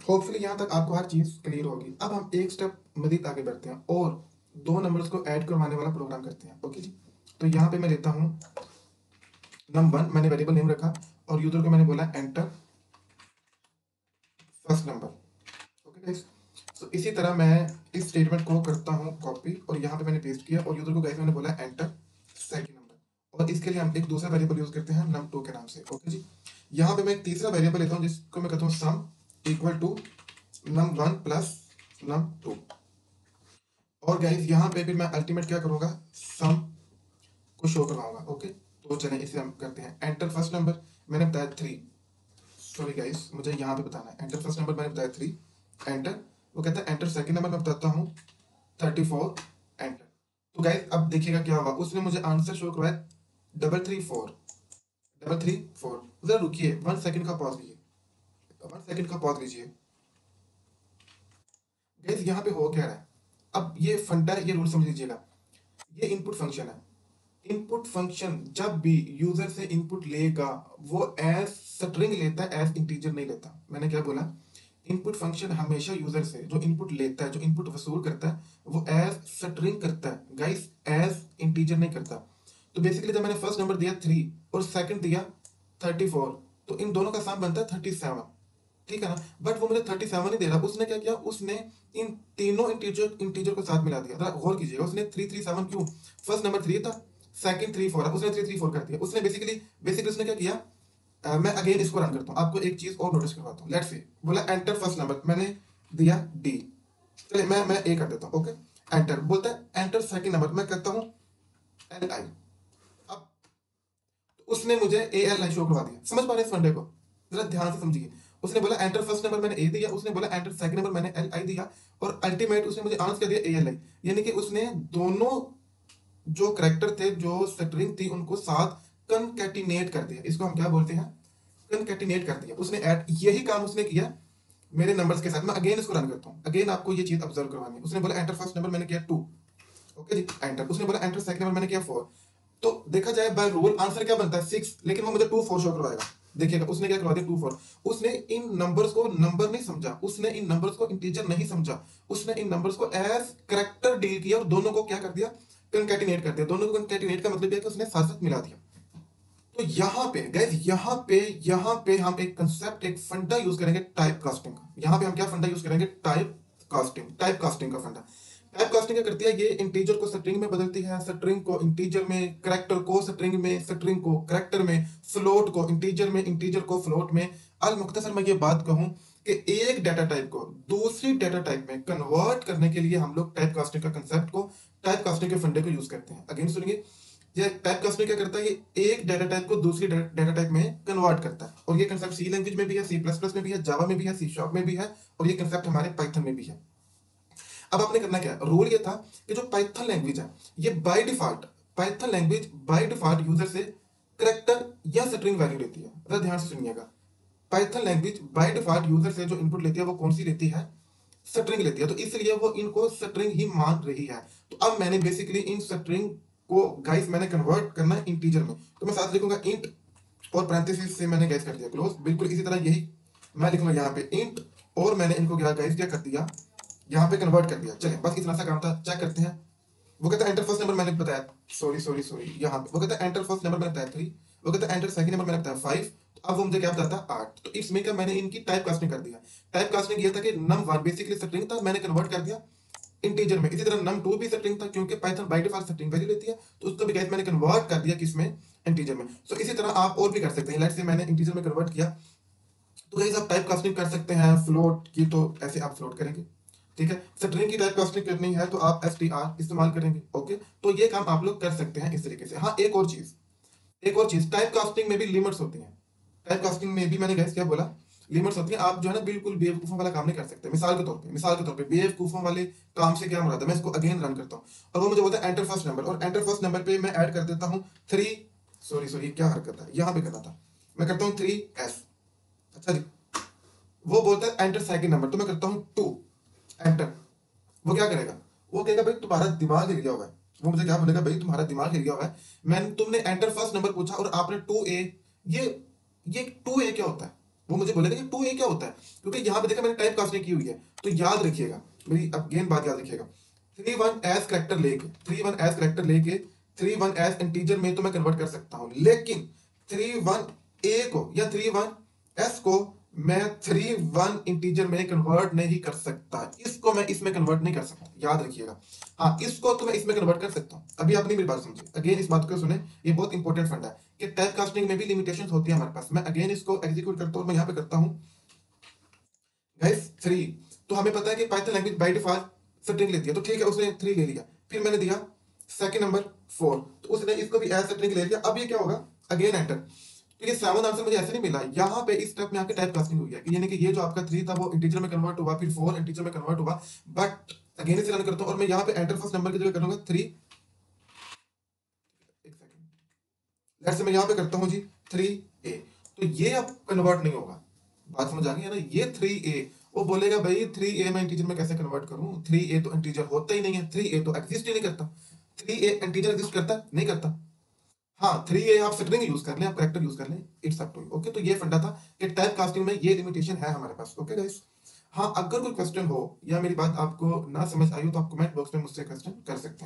Hopefully यहाँ तक आपको हर चीज क्लियर होगी। अब हम एक स्टेप मजीद आगे बढ़ते हैं और दो नंबर्स को ऐड करवाने वाला प्रोग्राम करते हैं। ओके जी, तो यहाँ पे मैं लेता हूँ num1, मैंने वेरिएबल नेम रखा और यूजर को मैंने बोला enter first number. Okay guys, तो इसी तरह मैं इस स्टेटमेंट को करता हूँ कॉपी और यहाँ पे मैंने पेस्ट किया और यूजर को गाइस मैंने बोला एंटर सेकंड नंबर। और इसके लिए हम एक दूसरा वेरिएबल यूज करते हैं num2 के नाम से। ओके जी, यहाँ पे मैं एक तीसरा वेरिएबल लेता हूँ जिसको मैं कहता हूँ sum equal to num1 plus num2। और गाइस यहाँ पे फिर मैं अल्टीमेट क्या करूंगा, सम को शो करवाऊंगा। ओके, तो चलें इसे हम करते हैं। एंटर फर्स्ट नंबर मैंने बताया 3, सॉरी गाइस मुझे यहाँ पे बताना है। एंटर फर्स्ट नंबर मैंने बताया 3, एंटर। वो कहता है एंटर सेकंड नंबर मैं बताता हूँ 34, एंटर। तो गाइस अब देखिएगा क्या हुआ, उसने मुझे आंसर शो करवाया 334 334। जरा रुकिए, 1 सेकंड का पॉज लीजिए, 1 सेकंड का पॉज लीजिए। गाइस यहाँ पे हो क्या रहा है, अब ये फंडा है, ये रूल समझ लीजिएगा। ये इनपुट फंक्शन है। इनपुट फंक्शन जब भी यूजर से इनपुट लेगा वो एज स्ट्रिंग लेता है, एज इंटीजर नहीं लेता। मैंने क्या बोला, इनपुट फंक्शन हमेशा यूजर से जो इनपुट लेता है, जो इनपुट वसूल करता है, वो एज स्ट्रिंग करता है गाइस, एज इंटीजर नहीं करता। तो बेसिकली जब मैंने फर्स्ट नंबर दिया 3 और सेकंड दिया 34, तो इन दोनों का सम बनता है 37, ठीक है ना। बट वो मुझे 37 ही दे रहा। उसने क्या किया, उसने इन तीनों इंटीजर को साथ मिला दिया। गौर कीजिएगा, उसने 337 क्यों, फर्स्ट नंबर 3 था, सेकंड 34 है, उसने 334 कर दिया। उसने बेसिकली उसने क्या किया, मैं अगेन इसको रन करता हूँ, आपको एक चीज और नोटिस करवाता हूँ। लेट्स सी, बोला एंटर फर्स्ट नंबर, मैंने दिया डी, चलिए मैं ए कर देता हूँ। ओके, एंटर बोलता है एंटर सेकंड नंबर, मैं करता हूँ एल आई। अब उसने मुझे ए एल आई शो करवा दिया। समझ पा रहे हैं इस फंडे को, जरा ध्यान से समझिए। उसने बोला एंटर फर्स्ट नंबर, मैंने ए दिया। उसने बोला एंटर सेकंड नंबर, मैंने एल आई दिया। और अल्टीमेट उसने मुझे आंसर कर दिया ए एल आई। यानी कि उसने दोनों जो करेक्टर थे, जो स्ट्रिंग थी, उनको साथ कनकैटिनेट कर दिया। इसको हम क्या बोलते हैं, कनकैटिनेट कर दिया उसने। ऐड यही काम उसने किया मेरे नंबर्स के साथ। मैं अगेन इसको रन करता हूँ, अगेन आपको ये चीज ऑब्जर्व करवानी है। उसने बोला एंटर फर्स्ट नंबर, मैंने किया 2। ओके जी, एंटर। उसने बोला एंटर सेकंड नंबर, मैंने किया 4। तो देखा जाए बाय रूल आंसर क्या बनता है 6, लेकिन वो मुझे 2 4 शो करवाएगा। देखिएगा उसने क्या करवा दिया 2 4। उसने इन नंबर्स को नंबर नहीं समझा, उसने इन नंबर्स को इंटीजर नहीं समझा, उसने इन नंबर्स को एज करेक्टर डील किया और दोनों को क्या कर दिया, कंकैटिनेट कर दिया। दोनों को कंकैटिनेट का मतलब है कि उसने साथ साथ मिला दिया। तो यहाँ पे गाइस, यहाँ पे हम एक कंसेप्ट, एक फंडा यूज करेंगे टाइप कास्टिंग का। यहाँ पे हम क्या फंडा यूज करेंगे, टाइप कास्टिंग का फंडा। टाइप कास्टिंग क्या करती है, ये इंटीजर को स्ट्रिंग में बदलती है, स्ट्रिंग को इंटीजर में, करेक्टर को स्ट्रिंग में, स्ट्रिंग को करेक्टर में, फ्लोट को इंटीजर में, इंटीजर को फ्लोट में। अल मुख्तसर मैं ये बात कहूं कि एक डाटा टाइप को दूसरी डाटा टाइप में कन्वर्ट करने के लिए हम लोग टाइप कास्टिंग का कंसेप्ट को, टाइप कास्टिंग के फंडे को यूज करते हैं। अगेन सुनिए, ये टाइप कास्टिंग क्या करता है, ये एक डाटा टाइप को दूसरी डाटा टाइप में कन्वर्ट करता है। और ये कंसेप्ट सी लैंग्वेज में भी है, सी प्लस प्लस में भी है, जावा में भी है, सी शार्प में भी है, और ये कंसेप्ट हमारे पाइथन में भी है। अब आपने करना क्या, रूल ये था कि जो पाइथन लैंग्वेज है, ये by default, Python language by default user से करेक्टर या स्ट्रिंग वैल्यू लेती है। जरा ध्यान से सुनिएगा, Python language by default user से जो इनपुट लेती है वो कौन सी लेती है, स्ट्रिंग लेती है। तो इसलिए वो इनको स्ट्रिंग ही मान रही है। तो अब मैंने बेसिकली इन स्ट्रिंग को गाइस मैंने कन्वर्ट करना है इंटीजर में। तो मैं साथ लिखूंगा इंट और पैरेंथेसिस से मैंने गाइस कर दिया क्लोज। बिल्कुल इसी तरह यही मैं लिखूंगा यहाँ पे इंट, और मैंने इनको गाइस क्या कर दिया, यहाँ पे कन्वर्ट कर दिया। चलिए बस इतना सा काम था, चेक करते हैं। वो कहता है एंटर फर्स्ट नंबर, मैंने बताया सॉरी यहाँ पे वो कहता है एंटर फर्स्ट नंबर, मैंने बताया 3। वो कहता है एंटर सेकंड नंबर, मैंने बताया 5। तो अब वो मुझे क्या बताता है 8। तो इसमें क्या मैंने इनकी टाइप कास्टिंग कर दिया। टाइप कास्टिंग ये था कि num1 बेसिकली स्ट्रिंग था, मैंने कन्वर्ट कर दिया इंटीजर में। इसी तरह num2 भी स्ट्रिंग था, क्योंकि Python by default string value लेती है, तो उसको भी गाइस मैंने कन्वर्ट कर दिया किसमें, इंटीजर में। सो इसी तरह आप और भी कर सकते हैं। लेट्स से मैंने इंटीजर में कन्वर्ट किया, तो गाइस आप टाइप कास्टिंग कर सकते हैं फ्लोट की, तो ऐसे आप फ्लोट करेंगे, ठीक है। स्ट्रिंग की टाइप कास्टिंग करनी है तो आप str इस्तेमाल करेंगे। ओके, तो ये काम आप लोग कर सकते हैं इस तरीके से। हाँ, एक और चीज टाइप कास्टिंग में भी लिमिट्स होती हैं। टाइप कास्टिंग में भी मैंने गाइस क्या बोला, लिमिट्स होती है। आप जो है ना बिल्कुल बेवकूफों वाला काम नहीं कर सकते। मिसाल के तौर पे बेवकूफों वाले काम से क्या मुराद है, मैं इसको अगेन रन करता हूँ और वो मुझे बोलता है एंटर फर्स्ट नंबर, और एंटर फर्स्ट नंबर पे मैं ऐड कर देता हूँ 3, सॉरी क्या हरकत है यहाँ पे करना था, मैं करता हूँ 3s। अच्छा जी, वो बोलता है एंटर सेकंड नंबर, तो मैं करता हूँ 2 एंटर। वो क्या करेगा, वो कहेगा भाई तुम्हारा दिमाग हिल गया हुआ है। वो मुझे क्या बोलेगा, भाई तुम्हारा दिमाग हिल गया हुआ है, मैंने तुमने एंटर फर्स्ट नंबर पूछा और आपने 2a। ये 2a क्या होता है, वो मुझे बोलेगा कि 2a क्या होता है, क्योंकि यहाँ पे देखा मैंने टाइप कास्टिंग की हुई है। तो याद रखिएगा, मेरी अगेन बात याद रखिएगा, 3 1 एज करेक्टर लेके 3 1 एज इंटीजर में तो मैं कन्वर्ट कर सकता हूँ, लेकिन 3 1 a को या 3 1 s को मैं 3 1 इंटीजर में कन्वर्ट नहीं कर सकता, इसको मैं इसमें कन्वर्ट नहीं कर सकता, याद रखिएगा। हाँ, इसको तो मैं इसमें कन्वर्ट कर सकता हूँ। अभी आपने मेरी बात समझी, अगेन इस बात को सुने, ये बहुत इंपॉर्टेंट फंडा है कि टाइप कास्टिंग में भी लिमिटेशंस होती है हमारे पास। मैं अगेन इसको एग्जीक्यूट करता हूँ, मैं यहाँ पे करता हूँ गाइस 3। तो हमें पता है कि Python language by default string लेती है, तो ठीक है उसने 3 ले लिया। फिर मैंने दिया सेकंड नंबर 4, तो उसने इसको भी एज स्ट्रिंग ले लिया। अब ये क्या होगा, अगेन एंटर। तो ये 7 आंसर मुझे ऐसे नहीं मिला, यहाँ पे इस स्टेप में आके टाइप कास्टिंग हुई है, यानी कि ये जो आपका 3 था वो इंटीजर में कन्वर्ट हुआ, फिर 4 इंटीजर में कन्वर्ट हुआ। बट अगेन इसे रन करता हूँ और मैं यहाँ पे एंटर फर्स्ट नंबर की जगह करूंगा 3। एक सेकंड, लेट्स से मैं यहाँ पे करता हूँ जी 3a, तो ये अब कन्वर्ट नहीं होगा। बात समझ आ गई है ना, ये 3a, वो बोलेगा भाई 3a मैं इंटीजर में कैसे कन्वर्ट करूं, 3a तो इंटीजर होता ही नहीं है, 3a तो एग्जिस्ट ही नहीं करता। 3a इंटीजर एग्जिस्ट करता नहीं करता। हाँ, 3a आप स्ट्रिंग यूज कर लें, आप कैरेक्टर यूज कर लें, it's up to you. Okay, तो ये फंडा था कि टाइप कास्टिंग में ये लिमिटेशन है हमारे पास। ओके गाइस, हाँ, अगर कोई क्वेश्चन हो या मेरी बात आपको ना समझ आई हो तो आप कमेंट बॉक्स में मुझसे क्वेश्चन कर सकते हैं।